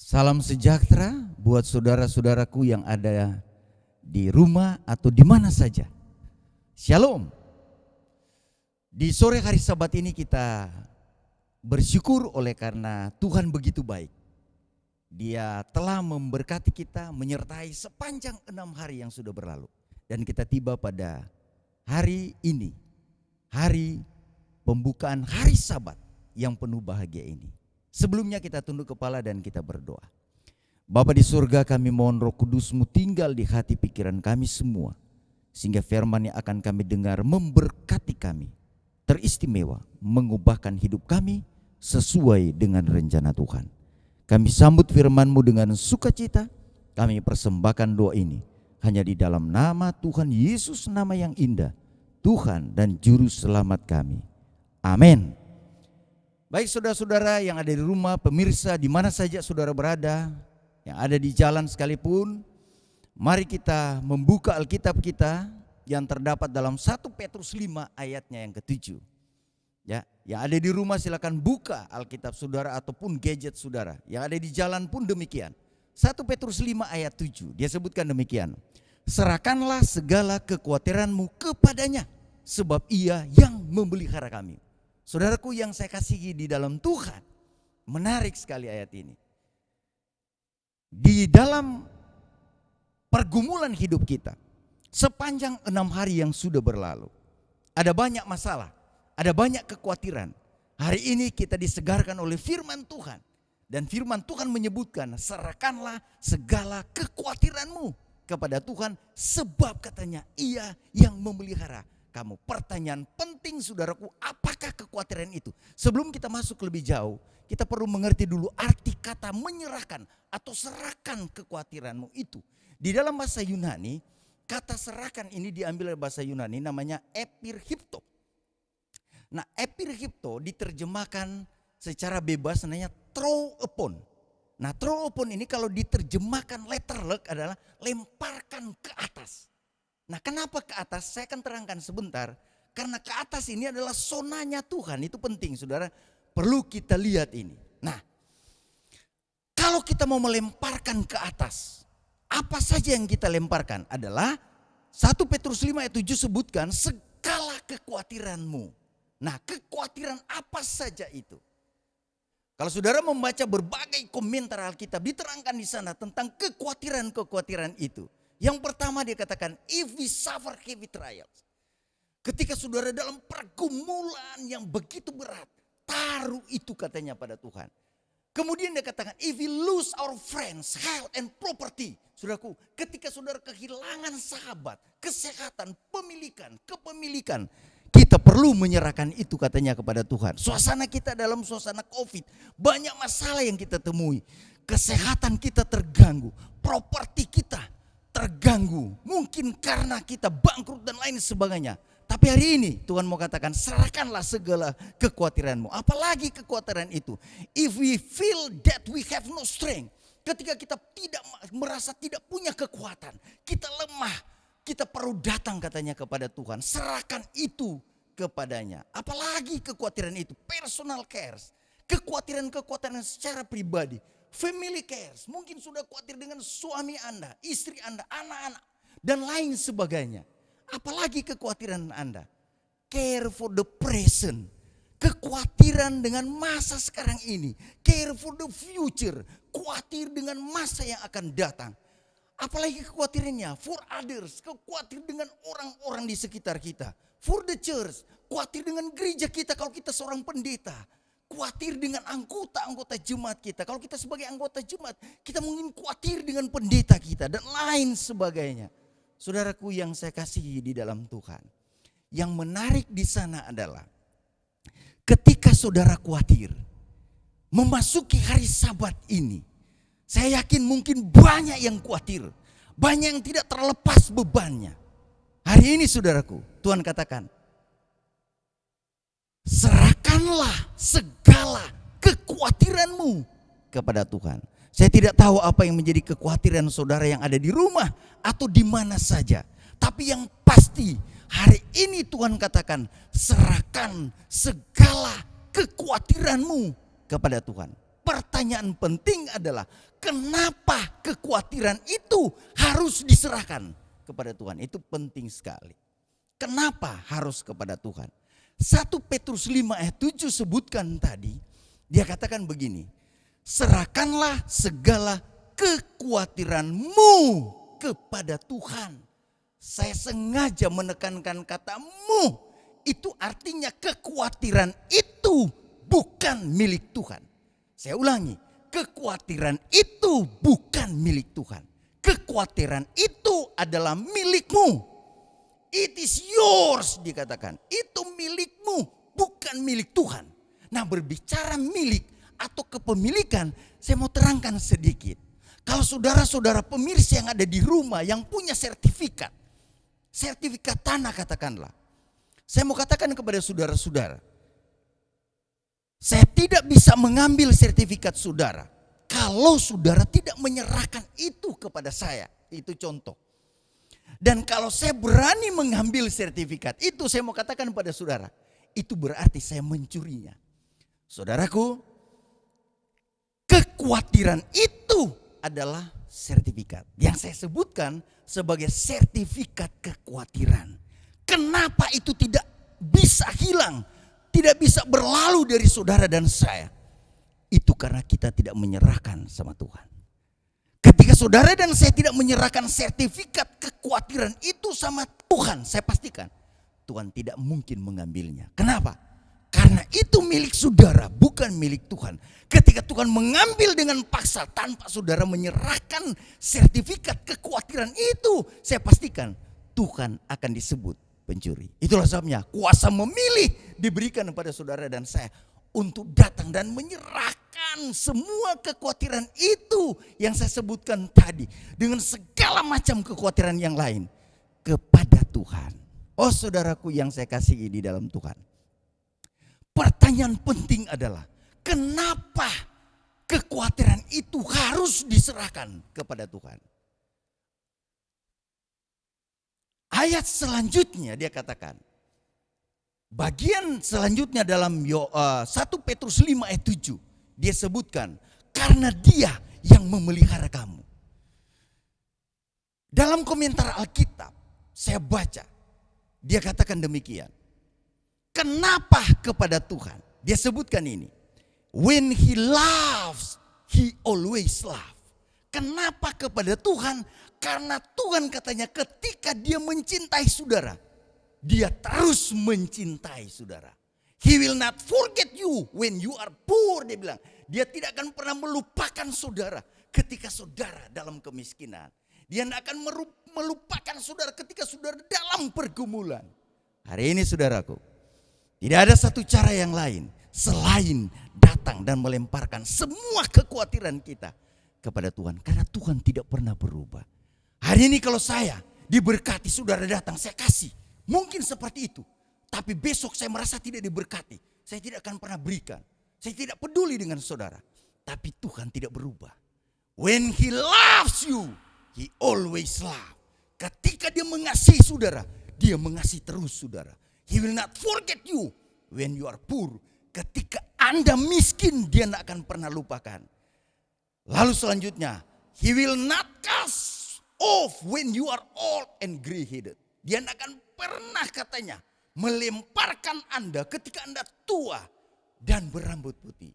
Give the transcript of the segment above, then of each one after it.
Salam sejahtera buat saudara-saudaraku yang ada di rumah atau di mana saja. Shalom. Di sore hari Sabat ini kita bersyukur oleh karena Tuhan begitu baik. Dia telah memberkati kita menyertai sepanjang 6 hari yang sudah berlalu. Dan kita tiba pada hari ini, hari pembukaan hari Sabat yang penuh bahagia ini. Sebelumnya kita tunduk kepala dan kita berdoa. Bapa di surga, kami mohon Roh Kudus-Mu tinggal di hati pikiran kami semua, sehingga firman yang akan kami dengar memberkati kami, teristimewa, mengubahkan hidup kami sesuai dengan rencana Tuhan. Kami sambut firman-Mu dengan sukacita, kami persembahkan doa ini hanya di dalam nama Tuhan Yesus, nama yang indah, Tuhan dan Juru Selamat kami. Amin. Baik saudara-saudara yang ada di rumah, pemirsa di mana saja saudara berada, yang ada di jalan sekalipun, mari kita membuka Alkitab kita yang terdapat dalam 1 Petrus 5 ayatnya yang ke-7. Ya, yang ada di rumah silakan buka Alkitab saudara ataupun gadget saudara. Yang ada di jalan pun demikian. 1 Petrus 5 ayat 7, dia sebutkan demikian. Serahkanlah segala kekhawatiranmu kepadanya, sebab Ia yang memelihara kami. Saudaraku yang saya kasihi di dalam Tuhan, menarik sekali ayat ini. Di dalam pergumulan hidup kita, sepanjang 6 hari yang sudah berlalu, ada banyak masalah, ada banyak kekhawatiran. Hari ini kita disegarkan oleh firman Tuhan. Dan firman Tuhan menyebutkan, serahkanlah segala kekhawatiranmu kepada Tuhan, sebab katanya Ia yang memelihara kamu. Pertanyaan penting saudaraku, apakah kekhawatiran itu? Sebelum kita masuk lebih jauh, kita perlu mengerti dulu arti kata menyerahkan atau serahkan kekhawatiranmu itu. Di dalam bahasa Yunani, kata serahkan ini diambil dari bahasa Yunani namanya epirhipto. Nah, epirhipto diterjemahkan secara bebas namanya throw upon. Nah, throw upon ini kalau diterjemahkan letterlek adalah lemparkan ke atas. Nah, kenapa ke atas? Saya akan terangkan sebentar. Karena ke atas ini adalah sonanya Tuhan. Itu penting saudara. Perlu kita lihat ini. Nah, kalau kita mau melemparkan ke atas, apa saja yang kita lemparkan adalah 1 Petrus 5 ayat 7 sebutkan segala kekhawatiranmu. Nah, kekhawatiran apa saja itu? Kalau saudara membaca berbagai komentar Alkitab, diterangkan di sana tentang kekhawatiran-kekhawatiran itu. Yang pertama dia katakan, if we suffer heavy trials. Ketika saudara dalam pergumulan yang begitu berat, taruh itu katanya pada Tuhan. Kemudian dia katakan, if we lose our friends, health and property. Saudaraku, ketika saudara kehilangan sahabat, kesehatan, kepemilikan. Kita perlu menyerahkan itu katanya kepada Tuhan. Suasana kita dalam suasana COVID, banyak masalah yang kita temui. Kesehatan kita terganggu, properti kita terganggu, mungkin karena kita bangkrut dan lain sebagainya. Tapi hari ini Tuhan mau katakan, serahkanlah segala kekhawatiranmu. Apalagi kekhawatiran itu, if we feel that we have no strength, ketika kita tidak merasa tidak punya kekuatan, kita lemah, kita perlu datang katanya kepada Tuhan, serahkan itu kepadanya. Apalagi kekhawatiran itu, personal cares, kekhawatiran secara pribadi. Family cares, mungkin sudah khawatir dengan suami Anda, istri Anda, anak-anak, dan lain sebagainya. Apalagi kekhawatiran Anda, care for the present, kekhawatiran dengan masa sekarang ini, care for the future, khawatir dengan masa yang akan datang. Apalagi kekhawatirannya, for others, khawatir dengan orang-orang di sekitar kita, for the church, khawatir dengan gereja kita kalau kita seorang pendeta. Khawatir dengan anggota jemaat kita. Kalau kita sebagai anggota jemaat, kita mungkin khawatir dengan pendeta kita dan lain sebagainya. Saudaraku yang saya kasihi di dalam Tuhan. Yang menarik di sana adalah ketika saudara khawatir memasuki hari Sabat ini, saya yakin mungkin banyak yang khawatir, banyak yang tidak terlepas bebannya. Hari ini saudaraku, Tuhan katakan, serahkanlah segala kekhawatiranmu kepada Tuhan. Saya tidak tahu apa yang menjadi kekhawatiran saudara yang ada di rumah atau di mana saja. Tapi yang pasti hari ini Tuhan katakan, serahkan segala kekhawatiranmu kepada Tuhan. pertanyaan penting adalah kenapa kekhawatiran itu harus diserahkan kepada Tuhan? Itu penting sekali. Kenapa harus kepada Tuhan? 1 Petrus 5 ayat 7 sebutkan tadi, dia katakan begini, serahkanlah segala kekhawatiranmu kepada Tuhan. Saya sengaja menekankan kata mu, itu artinya kekhawatiran itu bukan milik Tuhan. Saya ulangi, kekhawatiran itu bukan milik Tuhan. Kekhawatiran itu adalah milikmu. It is yours dikatakan. Itu milikmu, bukan milik Tuhan. Nah, berbicara milik atau kepemilikan, saya mau terangkan sedikit. Kalau saudara-saudara pemirsa yang ada di rumah yang punya sertifikat tanah katakanlah. Saya mau katakan kepada saudara-saudara, saya tidak bisa mengambil sertifikat saudara kalau saudara tidak menyerahkan itu kepada saya. Itu contoh. Dan kalau saya berani mengambil sertifikat itu, saya mau katakan pada saudara, itu berarti saya mencurinya. Saudaraku, kekhawatiran itu adalah sertifikat yang saya sebutkan sebagai sertifikat kekhawatiran. Kenapa itu tidak bisa hilang, tidak bisa berlalu dari saudara dan saya? Itu karena kita tidak menyerahkan sama Tuhan. Ketika saudara dan saya tidak menyerahkan sertifikat kekhawatiran itu sama Tuhan, saya pastikan Tuhan tidak mungkin mengambilnya. Kenapa? Karena itu milik saudara, bukan milik Tuhan. Ketika Tuhan mengambil dengan paksa tanpa saudara menyerahkan sertifikat kekhawatiran itu, saya pastikan Tuhan akan disebut pencuri. Itulah sebabnya kuasa memilih diberikan kepada saudara dan saya untuk datang dan menyerahkan semua kekhawatiran itu yang saya sebutkan tadi dengan segala macam kekhawatiran yang lain kepada Tuhan. Oh saudaraku yang saya kasihi di dalam Tuhan, pertanyaan penting adalah kenapa kekhawatiran itu harus diserahkan kepada Tuhan? Ayat selanjutnya dia katakan, bagian selanjutnya dalam 1 Petrus 5 ayat 7. Dia sebutkan, karena dia yang memelihara kamu. Dalam komentar Alkitab, saya baca, dia katakan demikian. Kenapa kepada Tuhan? Dia sebutkan ini. When he loves, he always love. Kenapa kepada Tuhan? Karena Tuhan katanya ketika dia mencintai saudara, dia terus mencintai saudara. He will not forget you when you are poor, dia bilang. Dia tidak akan pernah melupakan saudara ketika saudara dalam kemiskinan. Dia tidak akan melupakan saudara ketika saudara dalam pergumulan. Hari ini saudaraku, tidak ada satu cara yang lain selain datang dan melemparkan semua kekhawatiran kita kepada Tuhan. Karena Tuhan tidak pernah berubah. Hari ini kalau saya diberkati saudara datang, saya kasih. Mungkin seperti itu. Tapi besok saya merasa tidak diberkati. Saya tidak akan pernah berikan. Saya tidak peduli dengan saudara. Tapi Tuhan tidak berubah. When he loves you, he always love. Ketika dia mengasihi saudara, dia mengasihi terus saudara. He will not forget you when you are poor. Ketika Anda miskin, dia tidak akan pernah lupakan. Lalu selanjutnya, he will not cast off when you are old and gray-headed. Dia tidak akan pernah katanya melemparkan Anda ketika Anda tua dan berambut putih.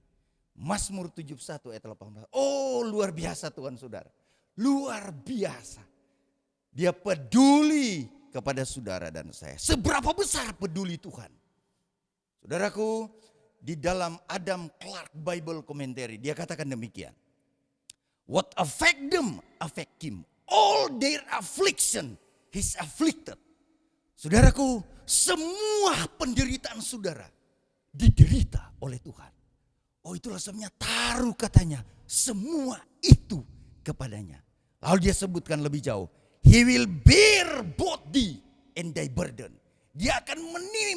Mazmur 71 ayat 18. Oh luar biasa Tuhan saudara. Luar biasa. Dia peduli kepada saudara dan saya. Seberapa besar peduli Tuhan. Saudaraku, di dalam Adam Clarke Bible Commentary dia katakan demikian. What affect them affect him. All their affliction he's afflicted. Saudaraku, semua penderitaan saudara diderita oleh Tuhan. Oh itulah sebabnya taruh katanya semua itu kepadanya. Lalu dia sebutkan lebih jauh. He will bear both thee and thy burden. Dia akan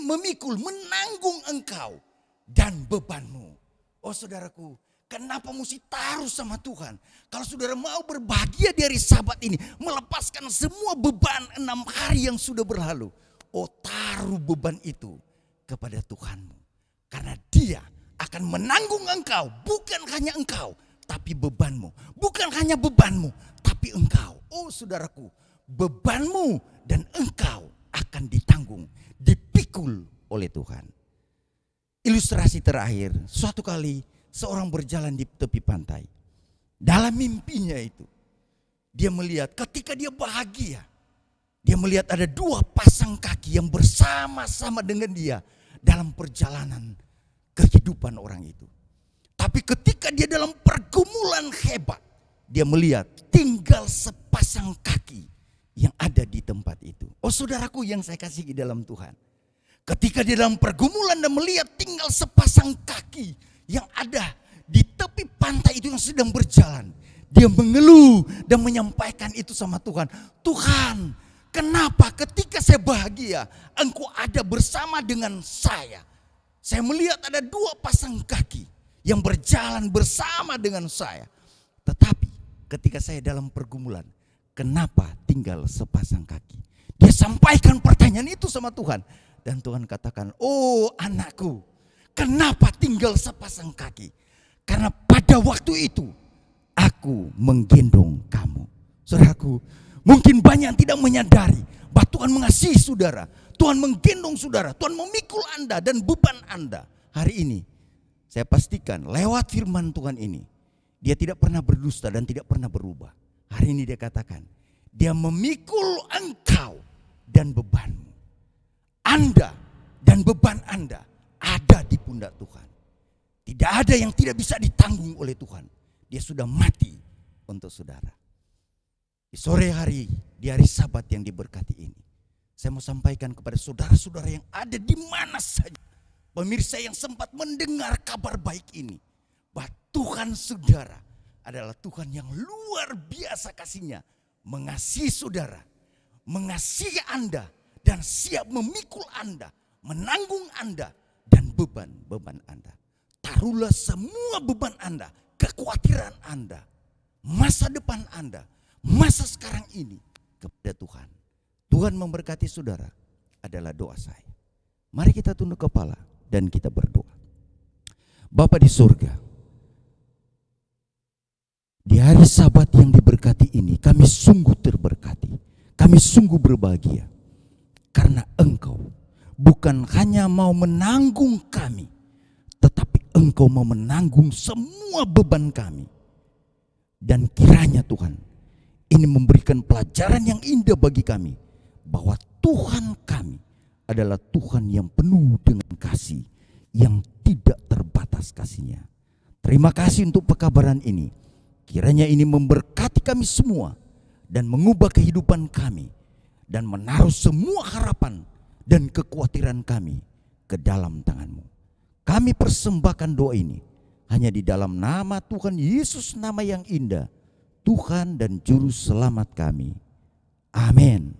memikul, menanggung engkau dan bebanmu. Oh saudaraku, kenapa mesti taruh sama Tuhan? Kalau saudara mau berbahagia dari sahabat ini, melepaskan semua beban 6 hari yang sudah berlalu. Oh taruh beban itu kepada Tuhanmu. Karena dia akan menanggung engkau. Bukan hanya engkau, tapi bebanmu. Bukan hanya bebanmu, tapi engkau. Oh saudaraku, bebanmu dan engkau akan ditanggung, dipikul oleh Tuhan. Ilustrasi terakhir, suatu kali seorang berjalan di tepi pantai. Dalam mimpinya itu, dia melihat ketika dia bahagia, dia melihat ada dua pasang kaki yang bersama-sama dengan dia dalam perjalanan kehidupan orang itu. Tapi ketika dia dalam pergumulan hebat, dia melihat tinggal sepasang kaki yang ada di tempat itu. Oh saudaraku yang saya kasihi dalam Tuhan. Ketika dia dalam pergumulan dan melihat tinggal sepasang kaki yang ada di tepi pantai itu yang sedang berjalan. Dia mengeluh dan menyampaikan itu sama Tuhan. Tuhan, kenapa ketika saya bahagia, Engkau ada bersama dengan saya. Saya melihat ada dua pasang kaki yang berjalan bersama dengan saya. Tetapi ketika saya dalam pergumulan, kenapa tinggal sepasang kaki? Dia sampaikan pertanyaan itu sama Tuhan. Dan Tuhan katakan, oh anakku, kenapa tinggal sepasang kaki? Karena pada waktu itu, aku menggendong kamu. Saudaraku, mungkin banyak yang tidak menyadari bahwa Tuhan mengasihi saudara. Tuhan menggendong saudara, Tuhan memikul Anda dan beban Anda. Hari ini, saya pastikan lewat firman Tuhan ini, dia tidak pernah berdusta dan tidak pernah berubah. Hari ini dia katakan, dia memikul engkau dan bebanmu. Anda dan beban Anda ada di pundak Tuhan. Tidak ada yang tidak bisa ditanggung oleh Tuhan. Dia sudah mati untuk saudara. Di sore hari, di hari Sabat yang diberkati ini, saya mau sampaikan kepada saudara-saudara yang ada di mana saja, pemirsa yang sempat mendengar kabar baik ini, bahwa Tuhan saudara adalah Tuhan yang luar biasa kasihnya, mengasihi saudara, mengasihi Anda, dan siap memikul Anda, menanggung Anda, dan beban-beban Anda. Taruhlah semua beban Anda, kekhawatiran Anda, masa depan Anda, masa sekarang ini kepada Tuhan. Tuhan memberkati saudara adalah doa saya. Mari kita tunduk kepala dan kita berdoa. Bapa di surga, di hari Sabat yang diberkati ini kami sungguh terberkati, kami sungguh berbahagia. Karena Engkau bukan hanya mau menanggung kami, tetapi Engkau mau menanggung semua beban kami. Dan kiranya Tuhan, ini memberikan pelajaran yang indah bagi kami, bahwa Tuhan kami adalah Tuhan yang penuh dengan kasih, yang tidak terbatas kasihnya. Terima kasih untuk pekabaran ini. Kiranya ini memberkati kami semua dan mengubah kehidupan kami, dan menaruh semua harapan dan kekhawatiran kami ke dalam tangan-Mu. Kami persembahkan doa ini hanya di dalam nama Tuhan Yesus, nama yang indah, Tuhan dan Juru Selamat kami. Amin.